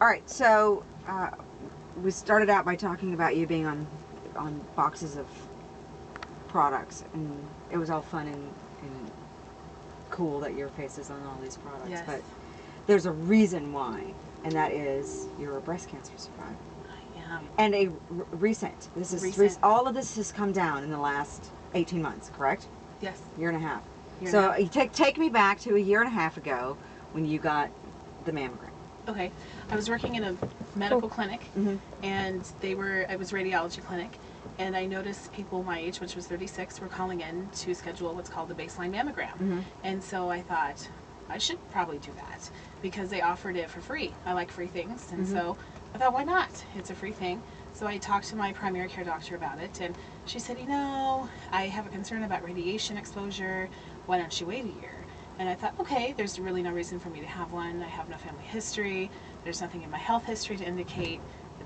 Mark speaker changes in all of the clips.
Speaker 1: All right, so we started out by talking about you being on boxes of products, and it was all fun and cool that your face is on all these products.
Speaker 2: Yes.
Speaker 1: But there's a reason why, and that is you're a breast cancer survivor.
Speaker 2: I am.
Speaker 1: And a recent. This is all of this has come down in the last 18 months, correct?
Speaker 2: Yes.
Speaker 1: Year and a half.
Speaker 2: Year and
Speaker 1: So
Speaker 2: a half.
Speaker 1: you take me back to a year and a half ago when you got the mammogram.
Speaker 2: Okay. I was working in a medical clinic,
Speaker 1: Mm-hmm.
Speaker 2: and it was a radiology clinic, and I noticed people my age, which was 36, were calling in to schedule what's called the baseline mammogram.
Speaker 1: Mm-hmm.
Speaker 2: And so I thought, I should probably do that, because they offered it for free. I like free things, and
Speaker 1: Mm-hmm.
Speaker 2: so I thought, why not? It's a free thing. So I talked to my primary care doctor about it, and she said, I have a concern about radiation exposure. Why don't you wait a year? And I thought, okay, there's really no reason for me to have one. I have no family history. There's nothing in my health history to indicate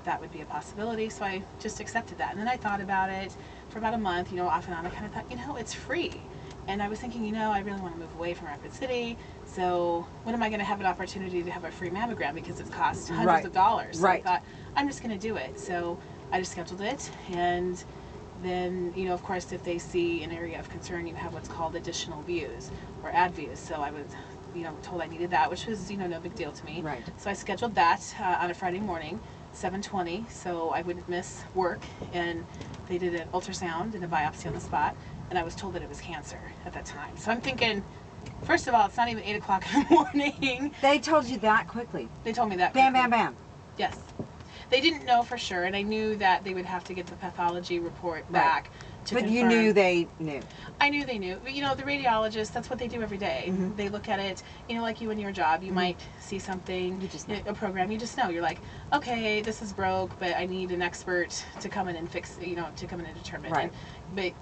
Speaker 2: that would be a possibility. So I just accepted that. And then I thought about it for about a month, off and on. I kind of thought, it's free. And I was thinking, I really want to move away from Rapid City. So when am I going to have an opportunity to have a free mammogram? Because it's cost hundreds of dollars. So I thought, I'm just going to do it. So I just scheduled it. And then, of course, if they see an area of concern, you have what's called additional views or ad views. So I was, told I needed that, which was, no big deal to me.
Speaker 1: Right.
Speaker 2: So I scheduled that on a Friday morning, 7:20, so I wouldn't miss work. And they did an ultrasound and a biopsy on the spot, and I was told that it was cancer at that time. So I'm thinking, first of all, it's not even 8 o'clock in the morning.
Speaker 1: They told you that quickly?
Speaker 2: They told me that
Speaker 1: Bam,
Speaker 2: quickly.
Speaker 1: bam, bam.
Speaker 2: Yes. They didn't know for sure, and I knew that they would have to get the pathology report back to
Speaker 1: But
Speaker 2: confirm.
Speaker 1: you knew they knew.
Speaker 2: I knew they knew. But, the radiologist, that's what they do every day.
Speaker 1: Mm-hmm.
Speaker 2: They look at it, like you in your job, you
Speaker 1: Mm-hmm.
Speaker 2: might see something,
Speaker 1: You just know.
Speaker 2: a program, you just know. You're like, okay, this is broke, but I need an expert to come in and fix, to come in and determine.
Speaker 1: Right.
Speaker 2: But,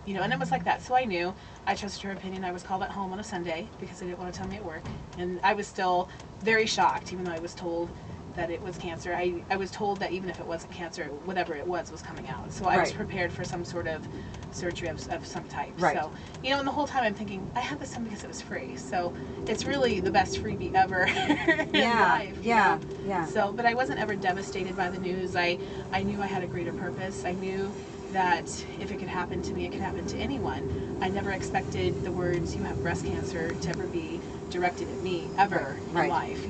Speaker 2: and it was like that. So I knew. I trusted her opinion. I was called at home on a Sunday because they didn't want to tell me at work. And I was still very shocked, even though I was told that it was cancer. I was told that even if it wasn't cancer, whatever it was coming out. So I was prepared for some sort of surgery of some type.
Speaker 1: Right.
Speaker 2: So, and the whole time I'm thinking, I had this done because it was free. So it's really the best freebie ever in life.
Speaker 1: Yeah.
Speaker 2: So, but I wasn't ever devastated by the news. I knew I had a greater purpose. I knew that if it could happen to me, it could happen to anyone. I never expected the words, you have breast cancer, to ever be directed at me ever in life.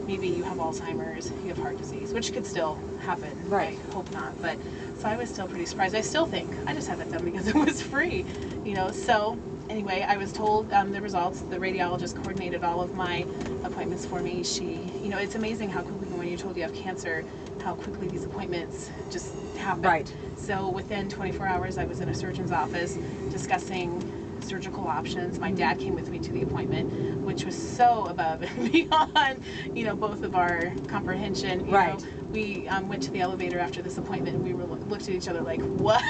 Speaker 2: Maybe you have Alzheimer's, you have heart disease, which could still happen.
Speaker 1: Right.
Speaker 2: I hope not. But so I was still pretty surprised. I still think I just had that done because it was free. So anyway, I was told the results. The radiologist coordinated all of my appointments for me. She, it's amazing how quickly, when you're told you have cancer, how quickly these appointments just happen. Right. So within 24 hours, I was in a surgeon's office discussing surgical options. My dad came with me to the appointment, which was so above and beyond, both of our comprehension. We went to the elevator after this appointment, and we looked at each other like, what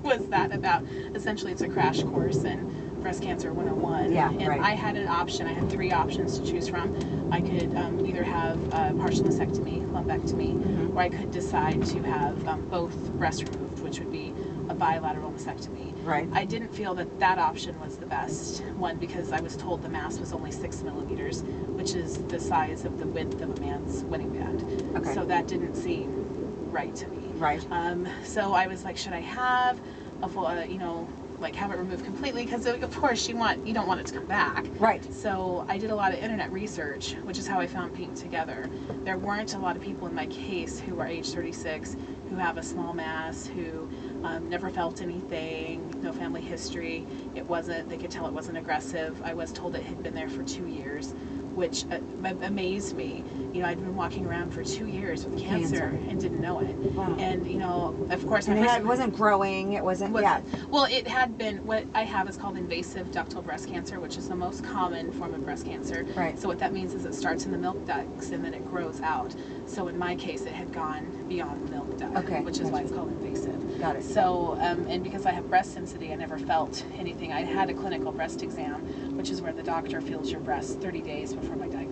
Speaker 2: was that about? Essentially, it's a crash course in breast cancer 101.
Speaker 1: Yeah,
Speaker 2: and I had an option. I had 3 options to choose from. I could either have a partial mastectomy, lumpectomy, or I could decide to have both breasts removed, which would be a bilateral mastectomy.
Speaker 1: Right.
Speaker 2: I didn't feel that option was the best one because I was told the mass was only 6 millimeters, which is the size of the width of a man's wedding band.
Speaker 1: Okay.
Speaker 2: So that didn't seem right to me.
Speaker 1: Right.
Speaker 2: So I was like, should I have a full, have it removed completely? Because of course you don't want it to come back.
Speaker 1: Right.
Speaker 2: So I did a lot of internet research, which is how I found Paint Together. There weren't a lot of people in my case who are age 36 who have a small mass, who never felt anything, no family history. They could tell it wasn't aggressive. I was told it had been there for 2 years, which amazed me. I'd been walking around for 2 years with cancer and didn't know it. Wow. And, of course...
Speaker 1: And it wasn't growing, it wasn't...
Speaker 2: Well, it had been... What I have is called invasive ductal breast cancer, which is the most common form of breast cancer.
Speaker 1: Right.
Speaker 2: So what that means is it starts in the milk ducts and then it grows out. So in my case, it had gone beyond the milk duct, which is why it's called invasive.
Speaker 1: Got it.
Speaker 2: So, and because I have breast density, I never felt anything. I had a clinical breast exam, which is where the doctor feels your breast 30 days before my diagnosis.